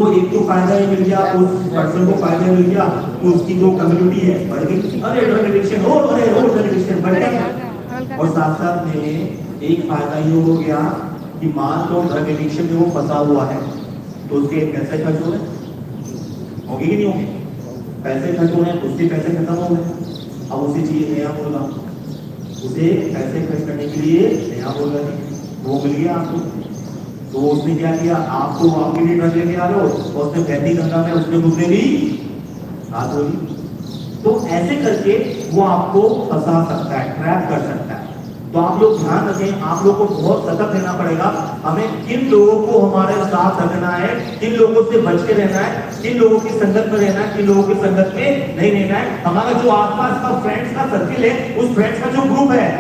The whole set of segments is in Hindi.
तो एक तो फायदा ही मिल गया, उस पर्सन को फायदा मिल गया, तो उसकी जो कम्युनिटी है बढ़ गई। अरे ड्रग एडिक्शन हो, अरे ड्रग एडिक्शन बढ़ गया। और साथ साथ में एक फायदा ये हो गया कि मान लो ड्रग एडिक्शन में वो फंसा हुआ है, तो उसके पैसे खर्च हो रहे होंगे कि नहीं होंगे? पैसे खर्च हो रहे हैं, उसके पैसे खत्म हो गए। अब उसे चाहिए नया मुर्गा, उसे पैसे खर्च करने के लिए नया मुर्गा वो मिल गया आपको। तो उसने क्या किया, आपको आपके लिए ड्रग लेके आ रहे हो, और उसने बहती गंगा में उसने घुसने भी हाथ होगी। तो ऐसे करके वो आपको फंसा सकता है, ट्रैप कर सकता है। तो आप लोग ध्यान रखें, आप लोग को बहुत सतर्क रहना पड़ेगा। हमें किन लोगों को हमारे साथ रखना है, किन लोगों से बच के रहना है, किन लोगों की संगत में रहना है, किन लोगों की संगत में नहीं रहना है। हमारा जो आसपास का फ्रेंड्स का सर्किल है, उस फ्रेंड्स का जो ग्रुप है,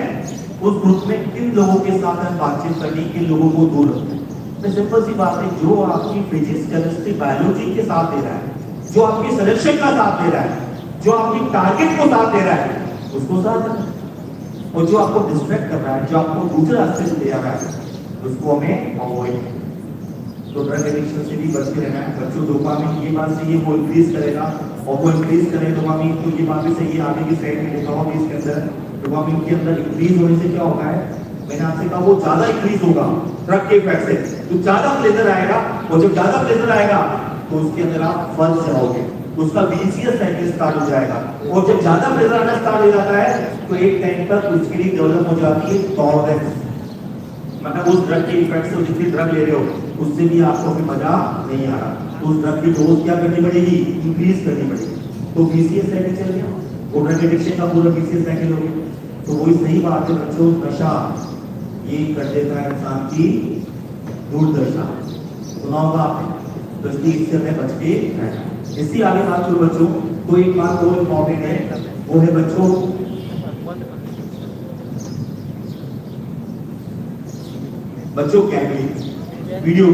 उस ग्रुप में किन लोगों के साथ हम बातचीत करनी, किन लोगों को दूर रखना है। सिंपल सी बात है, जो आपकी फिजिक्स केमिस्ट्री बायोलॉजी के साथ दे रहा है, जो आपकी सिलेक्शन का साथ दे रहा है, जो आपकी टारगेट को साथ दे रहा है, उसको साथ देना। और जो आपको डिस्ट्रैक्ट कर रहा है, जो आपको दूसरे रास्ते से ले आ रहा है, उसको हमें अवॉइड। तो ड्रग एडिक्शन से भी बच के रहना है। बच्चों डोपामिन ये बात सही है, वो इंक्रीज करेगा, और वो इंक्रीज करे डोपामिन, तो ये बात भी सही है। आगे की स्लाइड में देखा होगा इसके अंदर डोपामिन के अंदर इंक्रीज होने से क्या होता है, मैंने आपसे कहा वो ज्यादा इंक्रीज होगा ड्रग के इफेक्ट से, तो ज्यादा प्लेजर आएगा, और जब ज्यादा प्लेजर आएगा तो उसके अंदर आप फंस जाओगे, उसका विशियस साइकिल स्टार्ट हो जाएगा। और जब ज्यादा प्लेजर आना स्टार्ट हो जाता है, तो एक टाइम तक उसके लिए डेवलप हो जाती है टॉलरेंस, मतलब उस ड्रग के इफेक्ट से जितनी ड्रग ले रहे हो उससे भी आपको भी मजा नहीं आ रहा, तो उस ड्रग की डोज क्या करनी पड़ेगी, इंक्रीज करनी पड़ेगी। तो विशियस साइकिल चल गया, वो ड्रग एडिक्शन का पूरा विशियस साइकिल हो गया। तो वही सही बात है बच्चों, नशा ये कर देता है इंसान की दुर्दशा। सुना होगा आपने, तो इससे हमें बच के रहना। इससे आगे बात करो बच्चों, तो एक बात और इम्पोर्टेंट है, वो है बच्चों गैम्बलिंग, वीडियो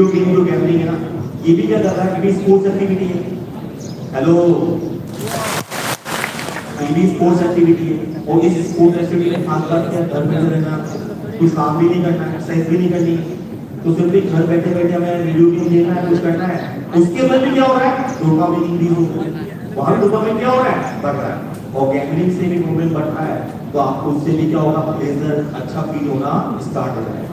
गेम जो गैम्बलिंग है ना, ये भी क्या करता है, ये भी स्पोर्ट्स एक्टिविटी है। हेलो, ये भी स्पोर्ट्स एक्टिविटी है, और इस स्पोर्ट्स एक्टिविटी में खास बात क्या, घर में रहना, कुछ काम भी नहीं करना है, एक्सरसाइज भी नहीं करनी, तो सिर्फ घर बैठे बैठे हमें वीडियो गेम देखना है, कुछ करना है। उसके अंदर भी क्या हो रहा है, डोपामिन इंक्रीज हो रहा है, वहां डोपामिन क्या हो रहा है, बढ़ रहा है, और गैम्बलिंग से भी डोपामिन बढ़ रहा है, तो आपको उससे भी क्या होगा, प्लेजर अच्छा फील होना स्टार्ट हो जाएगा।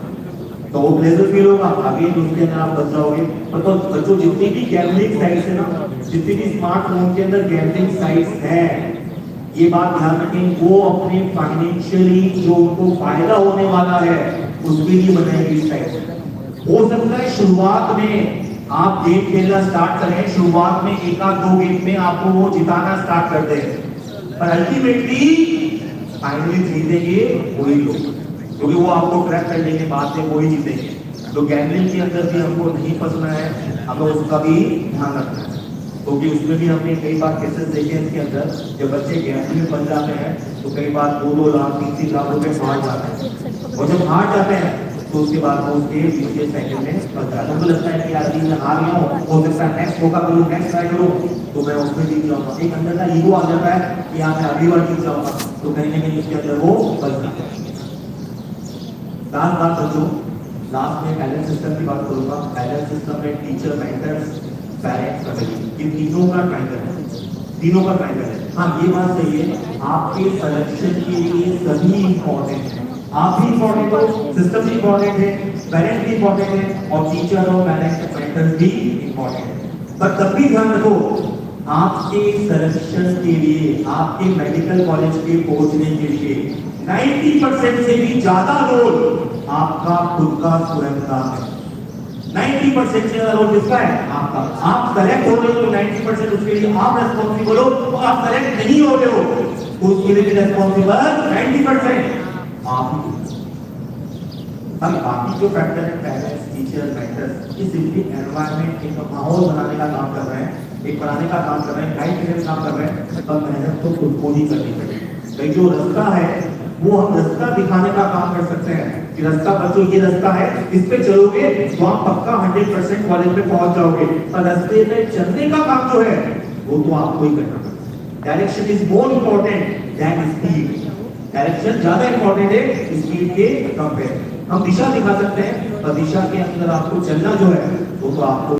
तो वो प्लेजर फील होगा, आगे उसके अंदर आप बच जाओगे। तो बच्चों जितनी भी गैम्बलिंग साइट्स है ना, जितनी भी स्मार्टफोन के अंदर गैम्बलिंग साइट्स है, ये बात ध्यान रखें, वो अपने फाइनेंशियली जो उनको फायदा होने वाला है उसके लिए बनाएगी साइट। हो सकता है शुरुआत में आप गेम खेलना स्टार्ट करें, शुरुआत में एक आध दो गेम में आपको वो जिताना स्टार्ट कर दे, पर अल्टीमेटली फाइनली जीतेंगे वही लोग, क्योंकि वो आपको ट्रैक करने के बाद में वही जीतेंगे। तो गैम्बलिंग के अंदर भी हमको नहीं फंसना है, हमें उसका भी ध्यान रखना है, क्योंकि उसमें भी हमने कई बार केसेस देखे हैं इसके अंदर, जब बच्चे गैम्बलिंग में फंस जाते हैं तो कई बार 2-2 लाख 3-3 लाख रुपए हार जाते हैं, और जब हार जाते हैं तो उसके बाद वो उसके विशेष साइकिल में फंस जाते हैं। उनको लगता है कि यार मैं हार गया हूँ, हो सकता है नेक्स्ट मौका करूँ, नेक्स्ट ट्राई करूँ, तो मैं उसमें जीत जाऊंगा। एक अंदर का ईगो आ जाता है कि यहाँ मैं अगली बार जीत जाऊंगा, तो कहीं ना कहीं उसके अंदर वो फंस जाता है। लास्ट बात बच्चों, लास्ट में पैरेंट सिस्टम की बात करूंगा। पैरेंट सिस्टम में टीचर, मेंटर्स, पेरेंट्स, फैमिली, इन तीनों का ट्रायंगल है, तीनों का ट्रायंगल है। हाँ ये बात सही है, आपके सिलेक्शन के लिए सभी इंपॉर्टेंट है, आप भी इंपॉर्टेंट हो, सिस्टम भी इंपॉर्टेंट है, पेरेंट भी इंपॉर्टेंट है, और टीचर और पेरेंट्स मेंटर्स भी इंपॉर्टेंट है। पर तब भी ध्यान रखो, आपके सिलेक्शन के लिए, आपके मेडिकल कॉलेज के पहुंचने के लिए 90% से भी ज्यादा रोल आपका खुद का स्वयं का है। 90% से ज्यादा रोल किसका है, आपका। आप सेलेक्ट हो रहे हो तो 90% उसके लिए आप रेस्पॉन्सिबल हो, और आप सेलेक्ट नहीं हो रहे हो तो उसके लिए रेस्पॉन्सिबल 90% आप ही। अब बाकी जो फैक्टर है, पेरेंट्स, टीचर, मेंटर्स, ये सिंपली एनवायरनमेंट, एक माहौल बनाने का काम कर रहे हैं, एक बनाने का काम कर रहे हैं, गाइड करने का काम कर रहे हैं, पर मेहनत तो खुद को ही करनी पड़ेगी। भाई जो रास्ता है वो हम रास्ता दिखाने का काम कर सकते हैं कि रास्ता बच्चों ये रास्ता है, इस पे चलोगे तो आप पक्का 100% कॉलेज पे पहुंच जाओगे, पर रास्ते पे चलने का काम जो है वो तो आपको ही करना पड़ेगा। Direction is more important than speed, direction ज्यादा इंपॉर्टेंट है स्पीड के कंपेयर। हम दिशा दिखा सकते हैं, पर दिशा के अंदर आपको चलना जो है वो तो आपको